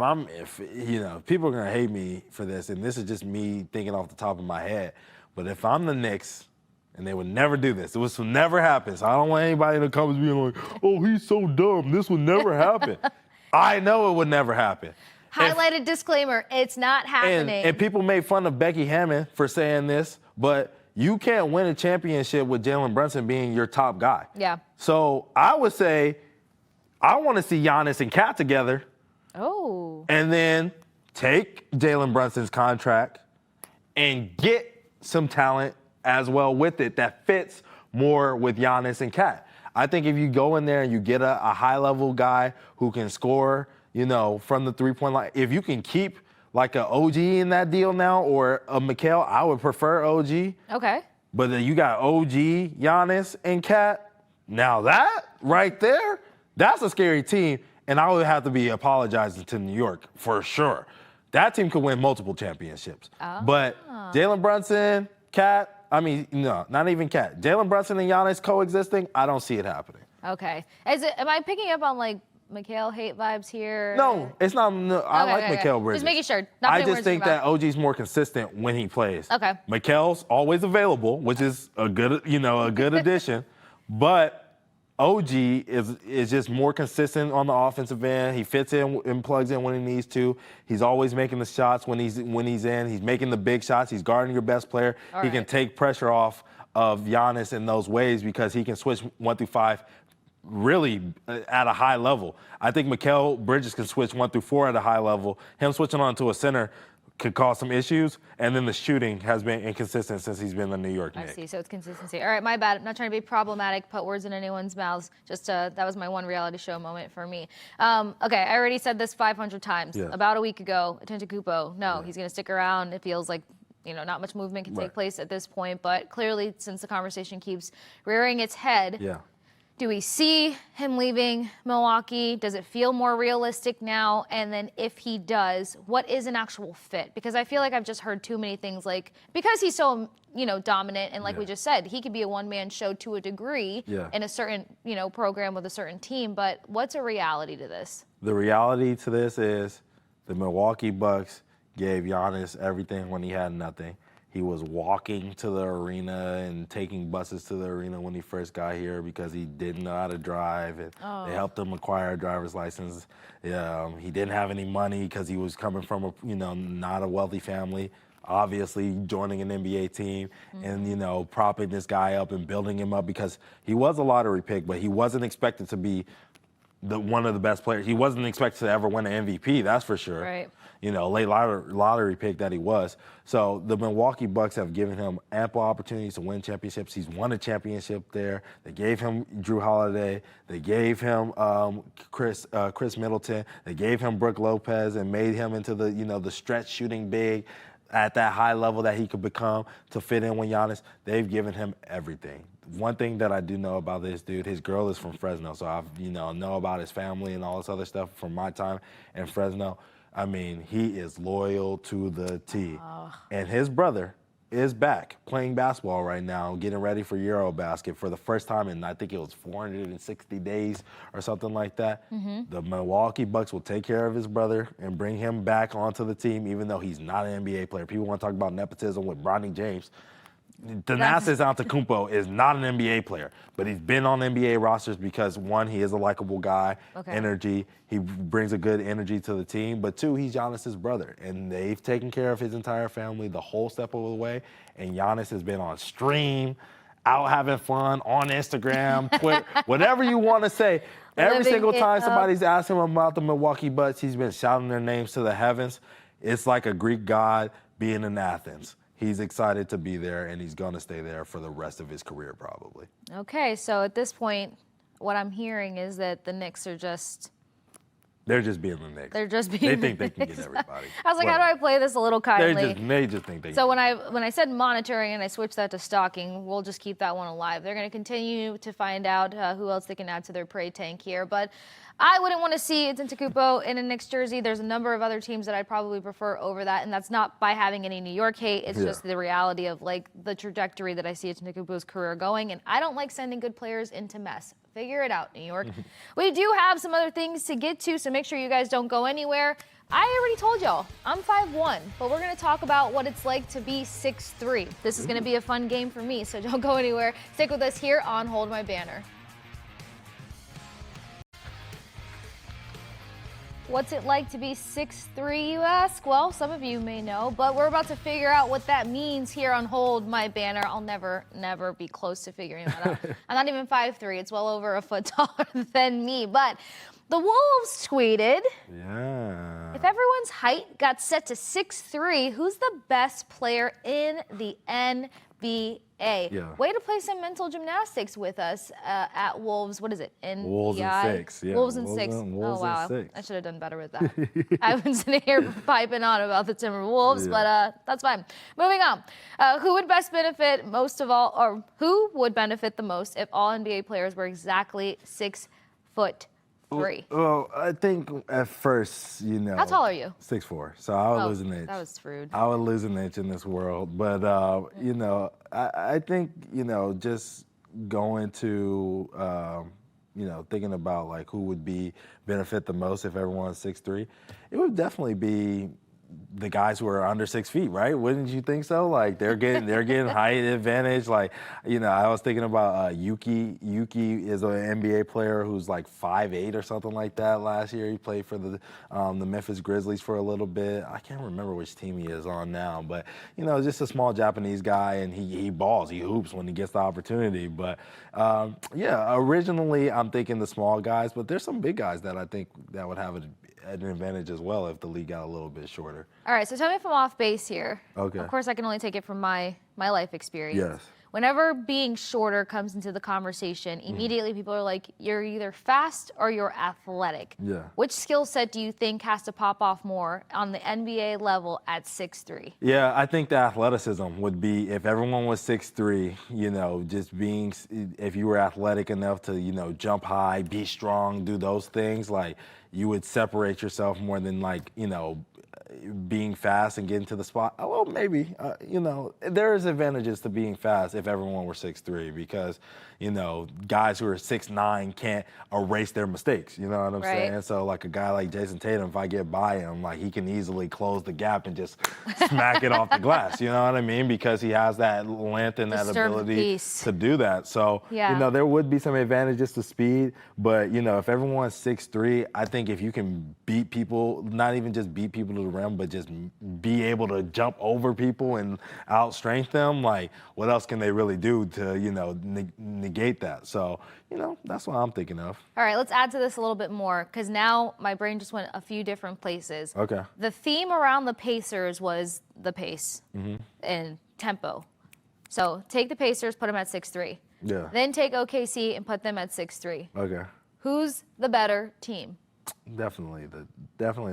people are gonna hate me for this, and this is just me thinking off the top of my head, but if I'm the Knicks, and they would never do this, this would never happen. So I don't want anybody in the comments being like, "Oh, he's so dumb. This would never happen." I know it would never happen. Highlighted disclaimer: it's not happening. And people made fun of Becky Hammond for saying this, but you can't win a championship with Jalen Brunson being your top guy. Yeah. So I would say, I want to see Giannis and Kat together. Oh. And then take Jalen Brunson's contract and get some talent as well with it that fits more with Giannis and Kat. I think if you go in there and you get a high-level guy who can score, from the three-point line, if you can keep like an OG in that deal now or a Mikal, I would prefer OG. Okay. But then you got OG, Giannis, and Kat. Now that right there, that's a scary team. And I would have to be apologizing to New York for sure. That team could win multiple championships. Oh. But Jalen Brunson, not even Kat. Jalen Brunson and Giannis coexisting, I don't see it happening. Okay. Am I picking up on like Mikal hate vibes here? No, it's not. No, I like Mikal Bridges. Just making sure. I just think that OG's more consistent when he plays. Okay. Mikal's always available, which is a good addition. But OG is just more consistent on the offensive end. He fits in and plugs in when he needs to. He's always making the shots when he's in. He's making the big shots. He's guarding your best player. He can take pressure off of Giannis in those ways because he can switch 1 through 5 really at a high level. I think Mikal Bridges can switch 1 through 4 at a high level. Him switching on to a center could cause some issues, and then the shooting has been inconsistent since he's been the New York Knicks. I see, so it's consistency. All right, my bad. I'm not trying to be problematic, put words in anyone's mouths. Just that was my one reality show moment for me. Okay, I already said this 500 times. Yes. About a week ago, Antetokounmpo, he's going to stick around. It feels like not much movement can take place at this point, but clearly, since the conversation keeps rearing its head, do we see him leaving Milwaukee? Does it feel more realistic now? And then if he does, what is an actual fit? Because I feel like I've just heard too many things like, because he's so, dominant, and like we just said, he could be a one-man show to a degree in a certain, program with a certain team. But what's a reality to this? The reality to this is the Milwaukee Bucks gave Giannis everything when he had nothing. He was walking to the arena and taking buses to the arena when he first got here because he didn't know how to drive. And they helped him acquire a driver's license. He didn't have any money because he was coming from not a wealthy family. Obviously, joining an NBA team and propping this guy up and building him up because he was a lottery pick, but he wasn't expected to be one of the best players. He wasn't expected to ever win an MVP, that's for sure. Right. Late lottery pick that he was. So the Milwaukee Bucks have given him ample opportunities to win championships. He's won a championship there. They gave him Drew Holiday. They gave him Chris Middleton. They gave him Brook Lopez and made him into the stretch shooting big at that high level that he could become to fit in with Giannis. They've given him everything. One thing that I do know about this dude, his girl is from Fresno, so I know about his family and all this other stuff from my time in Fresno. I mean, he is loyal to the T. And his brother is back playing basketball right now, getting ready for Eurobasket for the first time in, I think it was 460 days or something like that. The Milwaukee Bucks will take care of his brother and bring him back onto the team, even though he's not an NBA player. People want to talk about nepotism with Bronny James. Thanasis Antetokounmpo is not an NBA player, but he's been on NBA rosters because, one, he is a likable guy, energy. He brings a good energy to the team. But, two, he's Giannis's brother, and they've taken care of his entire family the whole step of the way. And Giannis has been on stream, out having fun, on Instagram, Twitter, whatever you want to say. Every single time somebody's asked him about the Milwaukee Bucks, he's been shouting their names to the heavens. It's like a Greek god being in Athens. He's excited to be there, and he's going to stay there for the rest of his career probably. Okay, so at this point, what I'm hearing is that the Knicks are just They're just being the Knicks. They're just being They the think they can Knicks. get everybody. I was like, how do I play this a little kindly? They just think they So can. when I said monitoring and I switched that to stalking, we'll just keep that one alive. They're going to continue to find out who else they can add to their prey tank here. But I wouldn't want to see Antetokounmpo in a Knicks jersey. There's a number of other teams that I'd probably prefer over that, and that's not by having any New York hate. It's just the reality of like the trajectory that I see Antetokounmpo's career going, and I don't like sending good players into mess. Figure it out, New York. We do have some other things to get to, so make sure you guys don't go anywhere. I already told y'all, I'm 5'1", but we're going to talk about what it's like to be 6'3". This is going to be a fun game for me, so don't go anywhere. Stick with us here on Hold My Banner. What's it like to be 6'3", you ask? Well, some of you may know, but we're about to figure out what that means here on Hold My Banner. I'll never be close to figuring that out. I'm not even 5'3". It's well over a foot taller than me. But the Wolves tweeted, if everyone's height got set to 6'3", who's the best player in the NBA? Way to play some mental gymnastics with us at Wolves. What is it? Wolves and 6. Yeah. Wolves and 6. Wolves oh, wow. and 6. I should have done better with that. I've been sitting here piping on about the Timberwolves, but that's fine. Moving on. Who would best benefit most of all, or who would benefit the most if all NBA players were exactly 6'3"? Well, I think at first, How tall are you? 6'4". So I would lose an inch. That was rude. I would lose an inch in this world. But, I think, just going to, thinking about like who would benefit the most if everyone's 6'3", it would definitely be the guys who are under 6 feet, right? Wouldn't you think so? Like they're getting height advantage. Like, I was thinking about Yuki. Yuki is an NBA player who's like 5'8" or something like that. Last year he played for the Memphis Grizzlies for a little bit. I can't remember which team he is on now, but just a small Japanese guy, and he balls, he hoops when he gets the opportunity. But originally I'm thinking the small guys, but there's some big guys that I think that would have an advantage as well if the league got a little bit shorter. All right, so tell me if I'm off base here. Okay. Of course, I can only take it from my life experience. Yes. Whenever being shorter comes into the conversation, immediately people are like, you're either fast or you're athletic. Yeah. Which skill set do you think has to pop off more on the NBA level at 6'3"? Yeah, I think the athleticism would be, if everyone was 6'3", just being, if you were athletic enough to, jump high, be strong, do those things, like you would separate yourself more than being fast and getting to the spot. Well, maybe, there is advantages to being fast if everyone were 6'3", because, guys who are 6'9" can't erase their mistakes. You know what I'm saying? So like a guy like Jason Tatum, if I get by him, like he can easily close the gap and just smack it off the glass. You know what I mean? Because he has that length and that ability to do that. So, there would be some advantages to speed, but, if everyone's 6'3", I think if you can beat people, not even just beat people to the rim, but just be able to jump over people and outstrength them, like what else can they really do to, negate that? So, that's what I'm thinking of. All right, let's add to this a little bit more, because now my brain just went a few different places. Okay. The theme around the Pacers was the pace and tempo. So take the Pacers, put them at 6'3". Yeah. Then take OKC and put them at 6'3". Okay. Who's the better team? Definitely the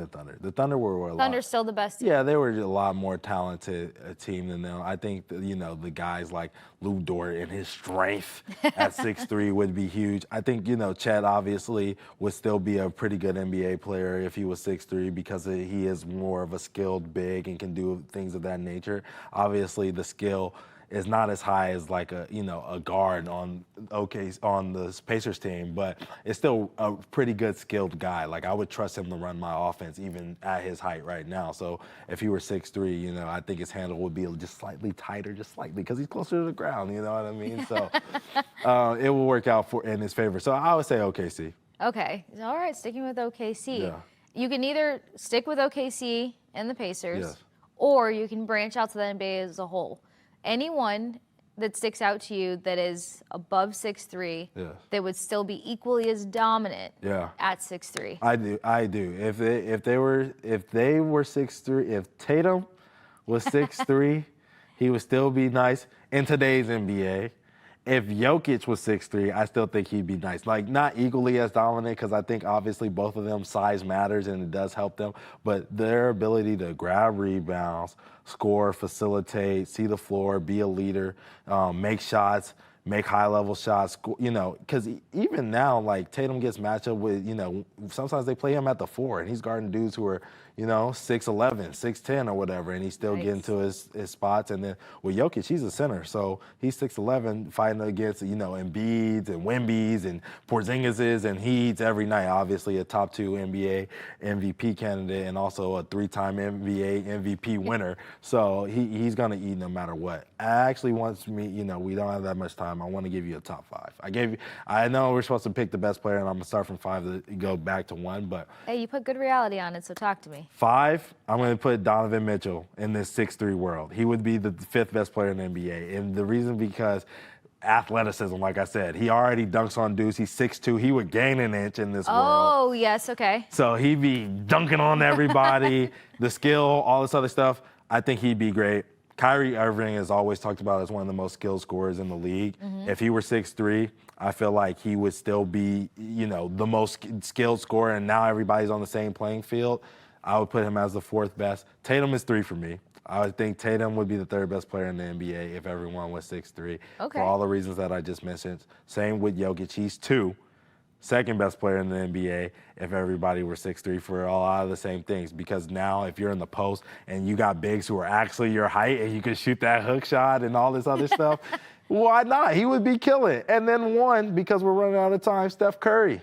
Thunder. The Thunder were a lot. Thunder's still the best team. Yeah, they were a lot more talented team than them. I think that, the guys like Lou Dort and his strength at 6'3" would be huge. I think, Chet obviously would still be a pretty good NBA player if he was 6'3", because he is more of a skilled big and can do things of that nature. Obviously, the skill is not as high as like a guard on the Pacers team, but it's still a pretty good skilled guy. Like I would trust him to run my offense even at his height right now. So if he were 6'3", I think his handle would be just slightly tighter, just slightly, because he's closer to the ground. You know what I mean? So it will work out in his favor. So I would say OKC. Okay, all right, sticking with OKC. Yeah. You can either stick with OKC and the Pacers, Yes. or you can branch out to the NBA as a whole. Anyone that sticks out to you that is above 6'3", Yes. that would still be equally as dominant at 6'3"? I do. If they were 6'3", if Tatum was 6'3", he would still be nice in today's NBA. If Jokic was 6'3", I still think he'd be nice. Like, not equally as dominant, because I think obviously both of them size matters and it does help them. But their ability to grab rebounds, score, facilitate, see the floor, be a leader, make shots, make high-level shots, because even now, like, Tatum gets matched up with, sometimes they play him at the 4, and he's guarding dudes who are, 6'11", 6'10", or whatever, and he's still getting to his spots. And then with Jokic, he's a center, so he's 6'11", fighting against, Embiids and Wembys and Porzingises and Heats every night. Obviously, a top 2 NBA MVP candidate and also a 3-time NBA MVP winner. So he's going to eat no matter what. Actually, wants me, we don't have that much time. I want to give you a top 5. I know we're supposed to pick the best player, and I'm going to start from 5 to go back to 1, but. Hey, you put good reality on it, so talk to me. 5, I'm going to put Donovan Mitchell in this 6'3" world. He would be the 5th best player in the NBA. And the reason because athleticism, like I said, he already dunks on dudes. He's 6'2". He would gain an inch in this world. Oh, yes, okay. So he'd be dunking on everybody, the skill, all this other stuff. I think he'd be great. Kyrie Irving is always talked about as one of the most skilled scorers in the league. If he were 6'3", I feel like he would still be, the most skilled scorer, and now everybody's on the same playing field. I would put him as the 4th best. Tatum is 3 for me. I would think Tatum would be the 3rd best player in the NBA if everyone was 6'3", for all the reasons that I just mentioned. Same with Jokic. He's 2. 2nd best player in the NBA if everybody were 6'3", for a lot of the same things. Because now if you're in the post and you got bigs who are actually your height and you can shoot that hook shot and all this other stuff, why not? He would be killing. And then 1, because we're running out of time, Steph Curry.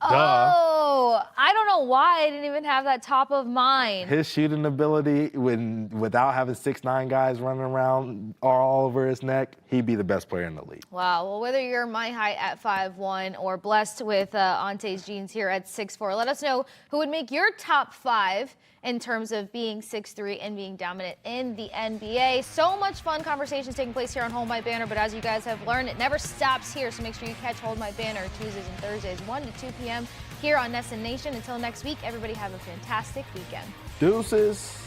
Oh, I don't know why I didn't even have that top of mind. His shooting ability, without having 6'9" guys running around all over his neck, he'd be the best player in the league. Wow. Well, whether you're my height at 5'1" or blessed with Ountae's genes here at 6'4", let us know who would make your top 5 in terms of being 6'3" and being dominant in the NBA. So much fun conversations taking place here on Hold My Banner, but as you guys have learned, it never stops here, so make sure you catch Hold My Banner Tuesdays and Thursdays, 1 to 2 p.m. here on Nest Nation. Until next week, everybody have a fantastic weekend. Deuces.